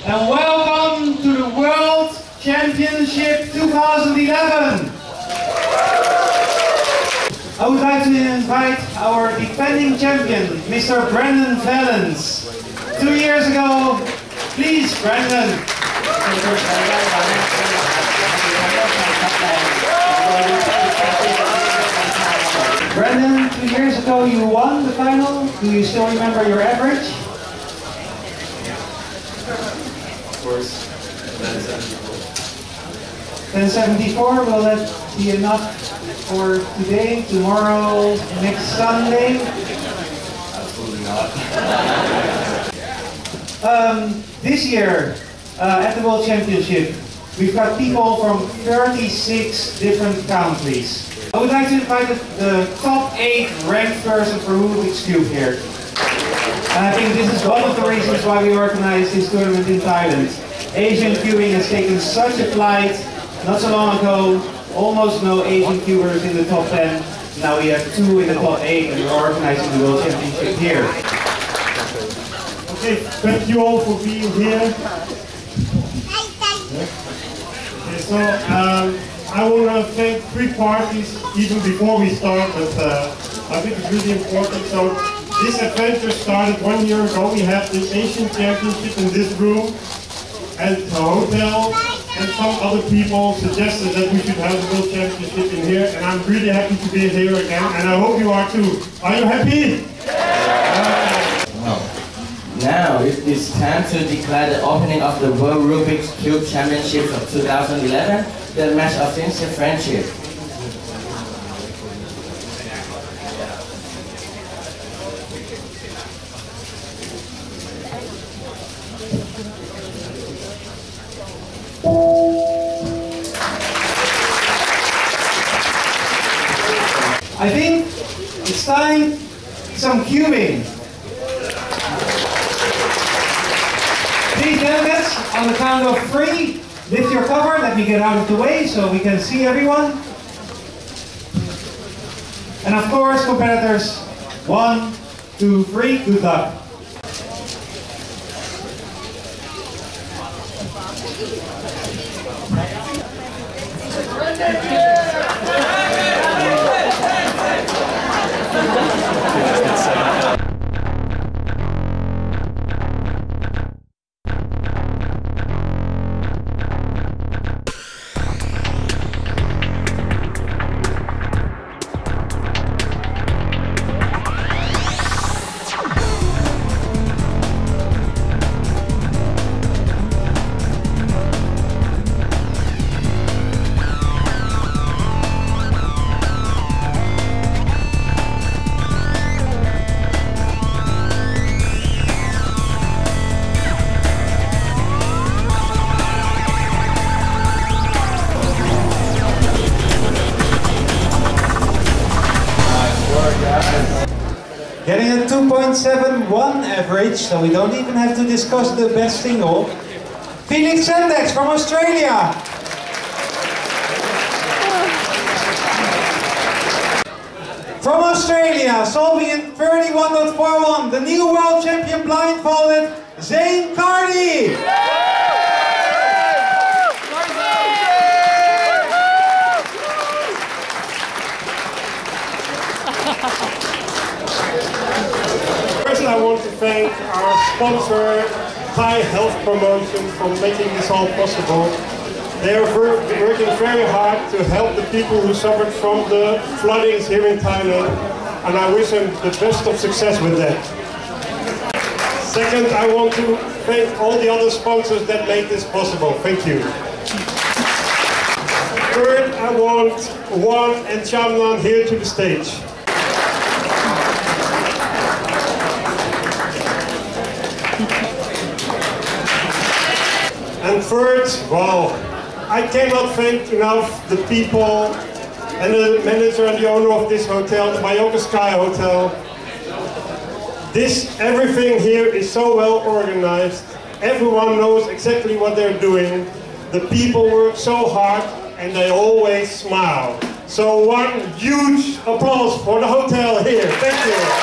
And welcome to the World Championship 2011. I would like to invite our defending champion, Mr. Brandon Valens. 2 years ago, please, Brandon. Brandon, 2 years ago you won the final. Do you still remember your average? Of course, 1074, will that be enough for today, tomorrow, next Sunday? Absolutely not. This year, at the World Championship, we've got people from 36 different countries. I would like to invite the top 8 ranked person for Rubik's Cube here. And I think this is one of the reasons why we organized this tournament in Thailand. Asian cubing has taken such a flight. Not so long ago, almost no Asian cubers in the top 10. Now we have 2 in the top 8 and we're organizing the World Championship here. Okay, thank you all for being here. Okay, so I want to thank 3 parties even before we start, but I think it's really important. So this adventure started 1 year ago. We had the Asian Championship in this room, and the hotel and some other people suggested that we should have the World Championship in here, and I'm really happy to be here again, and I hope you are too. Are you happy? Wow. Now it is time to declare the opening of the World Rubik's Cube Championships of 2011, the match of sincere friendship. I think it's time some cubing. Please, delegates, on the count of 3, lift your cover. Let me get out of the way so we can see everyone. And of course, competitors, 1, 2, 3, good luck. Getting a 2.71 average, so we don't even have to discuss the best single. Felix Sendex from Australia. From Australia, solving in 31.41, the new world champion blindfolded, Zane Cardi. First, I want to thank our sponsor, Thai Health Promotion, for making this all possible. They are working very hard to help the people who suffered from the floodings here in Thailand, and I wish them the best of success with that. Second, I want to thank all the other sponsors that made this possible. Thank you. Third, I want Juan and Chamlan here to the stage. And third, well, I cannot thank enough the people and the manager and the owner of this hotel, the Mallorca Sky Hotel. Everything here is so well organized. Everyone knows exactly what they're doing. The people work so hard and they always smile. So one huge applause for the hotel here. Thank you.